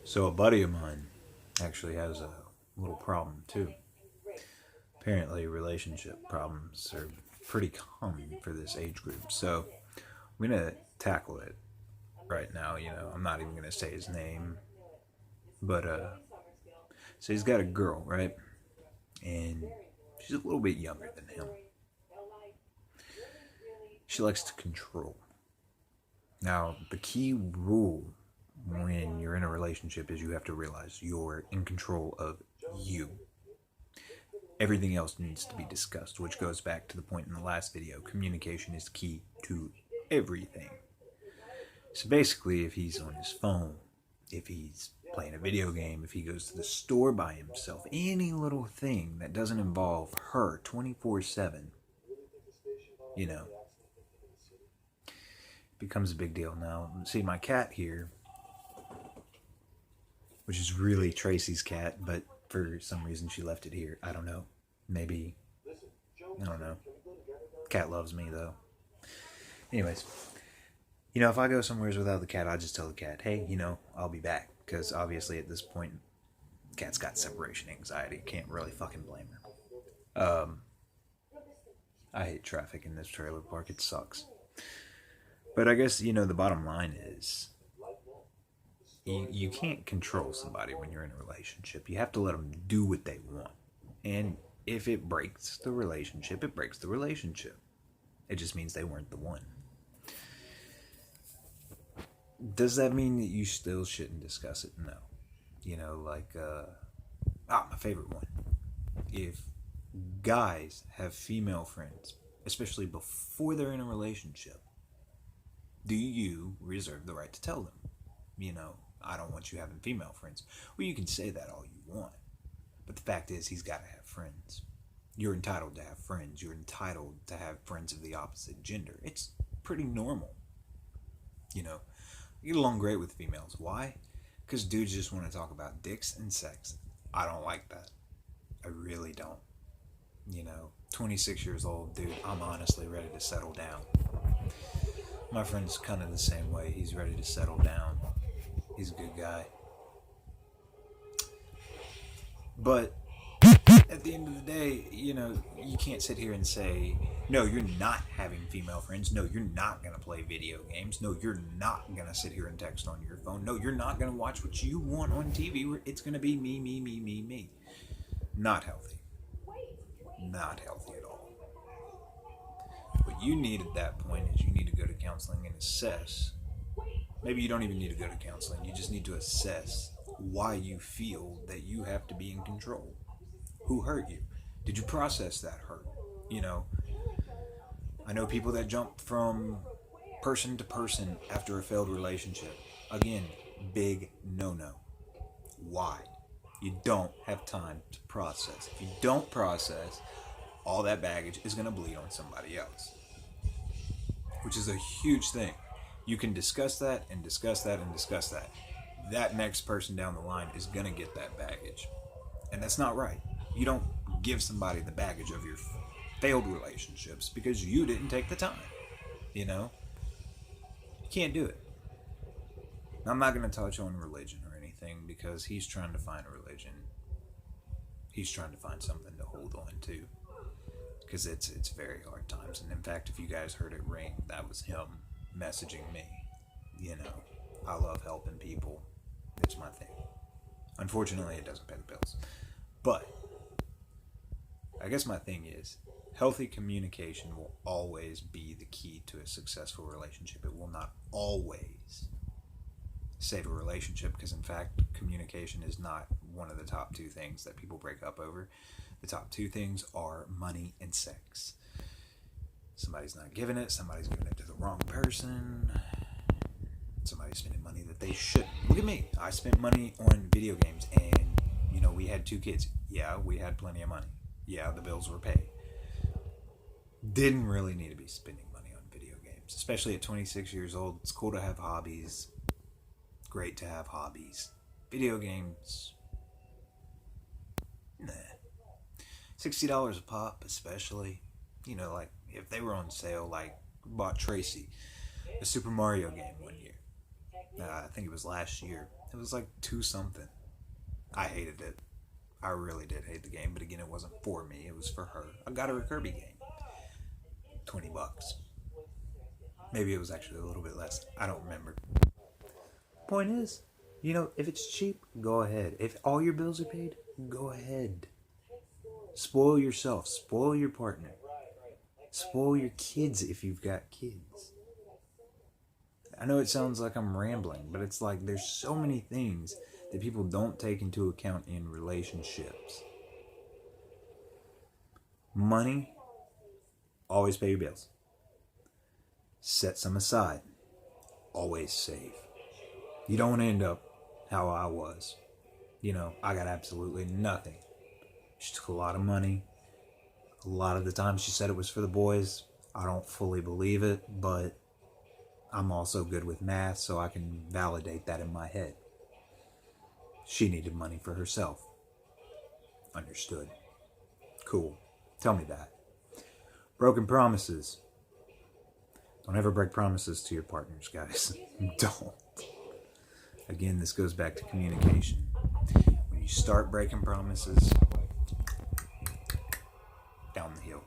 So a buddy of mine actually has a little problem too. Apparently, relationship problems are pretty common for this age group. So I'm gonna tackle it right now. I'm not even gonna say his name, but so he's got a girl, right? And she's a little bit younger than him. She likes to control. Now, the key rule when you're in a relationship is you have to realize you're in control of you. Everything else needs to be discussed, which goes back to the point in the last video. Communication is key to everything. So basically, if he's on his phone, if he's playing a video game, if he goes to the store by himself, any little thing that doesn't involve her 24/7, you know, becomes a big deal. Now, see, my cat here, which is really Tracy's cat, but for some reason she left it here. I don't know. Maybe, I don't know. Cat loves me, though. Anyways, if I go somewhere without the cat, I just tell the cat, hey, I'll be back. Because obviously at this point, the cat's got separation anxiety. Can't really fucking blame her. I hate traffic in this trailer park. It sucks. But I guess, the bottom line is you can't control somebody when you're in a relationship. You have to let them do what they want. And if it breaks the relationship, it breaks the relationship. It just means they weren't the one. Does that mean that you still shouldn't discuss it? No. My favorite one. If guys have female friends, especially before they're in a relationship, do you reserve the right to tell them, I don't want you having female friends? Well, you can say that all you want. But the fact is, he's got to have friends. You're entitled to have friends. You're entitled to have friends of the opposite gender. It's pretty normal. I get along great with females. Why? Because dudes just want to talk about dicks and sex. I don't like that. I really don't. 26 years old, dude, I'm honestly ready to settle down. My friend's kind of the same way. He's ready to settle down. He's a good guy. But at the end of the day, you can't sit here and say, no, you're not having female friends. No, you're not going to play video games. No, you're not going to sit here and text on your phone. No, you're not going to watch what you want on TV. It's going to be me, me, me, me, me. Not healthy. Not healthy at all. What you need at that point is you need to go to counseling and assess. Maybe you don't even need to go to counseling. You just need to assess why you feel that you have to be in control. Who hurt you? Did you process that hurt? I know people that jump from person to person after a failed relationship. Again, big no-no. Why? You don't have time to process. If you don't process, all that baggage is going to bleed on somebody else, which is a huge thing. You can discuss that and discuss that and discuss that. That next person down the line is going to get that baggage. And that's not right. You don't give somebody the baggage of your failed relationships because you didn't take the time. You can't do it. I'm not going to touch on religion or anything because he's trying to find a religion. He's trying to find something to hold on to because it's very hard times. And in fact, if you guys heard it ring, that was him messaging me. I love helping people. It's my thing. Unfortunately, it doesn't pay the bills. But I guess my thing is, healthy communication will always be the key to a successful relationship. It will not always save a relationship because, in fact, communication is not one of the top two things that people break up over. The top two things are money and sex. Somebody's not giving it. Somebody's giving it to the wrong person. Somebody's spending money that they shouldn't. Look at me. I spent money on video games and, we had 2 kids. Yeah, we had plenty of money. Yeah, the bills were paid. Didn't really need to be spending money on video games, especially at 26 years old. It's cool to have hobbies. Great to have hobbies. Video games, nah. $60 a pop, especially. Like if they were on sale, like bought Tracy a Super Mario game one year. I think it was last year. It was like 2 something. I hated it. I really did hate the game, but again, it wasn't for me. It was for her. I got her a Kirby game. $20. Maybe it was actually a little bit less. I don't remember. Point is, if it's cheap, go ahead. If all your bills are paid, go ahead. Spoil yourself. Spoil your partner. Spoil your kids if you've got kids. I know it sounds like I'm rambling, but it's like there's so many things that people don't take into account in relationships. Money, always pay your bills. Set some aside. Always save. You don't want to end up how I was. I got absolutely nothing. She took a lot of money. A lot of the time she said it was for the boys. I don't fully believe it, but I'm also good with math, so I can validate that in my head. She needed money for herself. Understood. Cool. Tell me that. Broken promises. Don't ever break promises to your partners, guys. Don't. Again, this goes back to communication. When you start breaking promises, down the hill.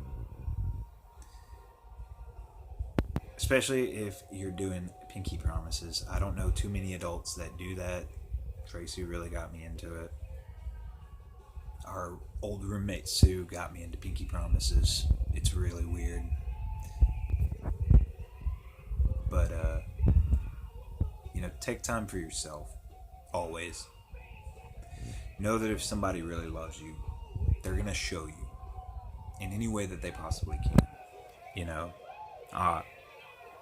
Especially if you're doing pinky promises. I don't know too many adults that do that. Tracy really got me into it. Our old roommate Sue got me into pinky promises. It's really weird. But, take time for yourself. Always. Know that if somebody really loves you, they're going to show you in any way that they possibly can.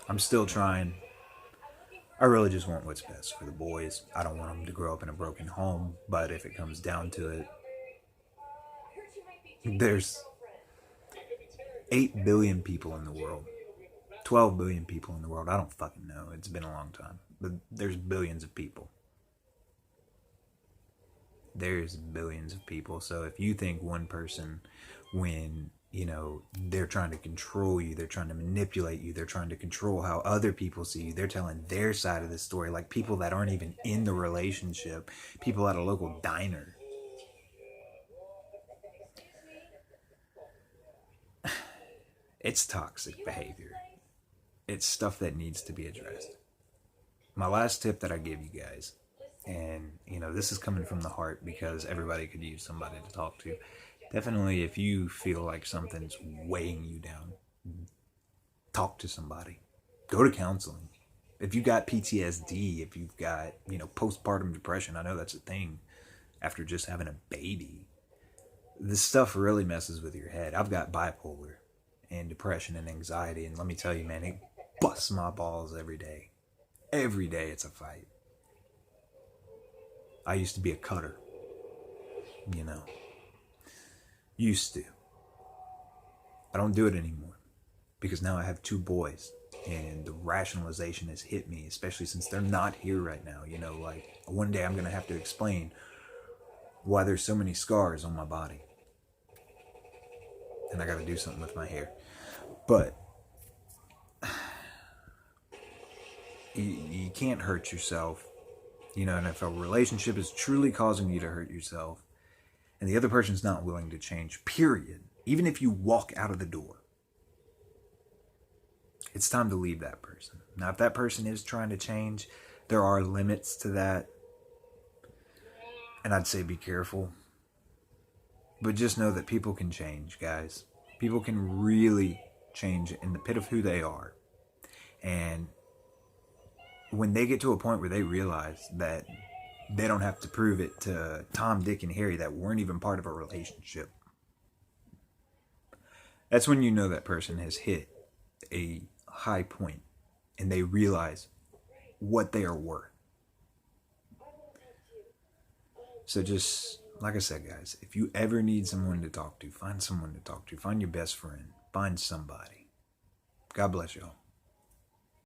I'm still trying. I really just want what's best for the boys. I don't want them to grow up in a broken home, but if it comes down to it, there's 8 billion people in the world. 12 billion people in the world. I don't fucking know. It's been a long time. But there's billions of people. There's billions of people. So if you think one person, when, they're trying to control you, they're trying to manipulate you, they're trying to control how other people see you, they're telling their side of the story, like people that aren't even in the relationship, people at a local diner. It's toxic behavior. It's stuff that needs to be addressed. My last tip that I give you guys, and this is coming from the heart because everybody could use somebody to talk to. Definitely, if you feel like something's weighing you down, talk to somebody. Go to counseling. If you've got PTSD, if you've got, postpartum depression, I know that's a thing after just having a baby. This stuff really messes with your head. I've got bipolar and depression and anxiety, and let me tell you, man, it busts my balls every day. Every day it's a fight. I used to be a cutter. Used to. I don't do it anymore because now I have 2 boys and the rationalization has hit me, especially since they're not here right now. Like one day I'm going to have to explain why there's so many scars on my body. And I got to do something with my hair. But you can't hurt yourself. And if a relationship is truly causing you to hurt yourself, and the other person's not willing to change, period, even if you walk out of the door, it's time to leave that person. Now, if that person is trying to change, there are limits to that. And I'd say be careful. But just know that people can change, guys. People can really change in the pit of who they are. And when they get to a point where they realize that they don't have to prove it to Tom, Dick, and Harry that weren't even part of a relationship, that's when you know that person has hit a high point and they realize what they are worth. So just, like I said, guys, if you ever need someone to talk to, find someone to talk to. Find your best friend. Find somebody. God bless y'all.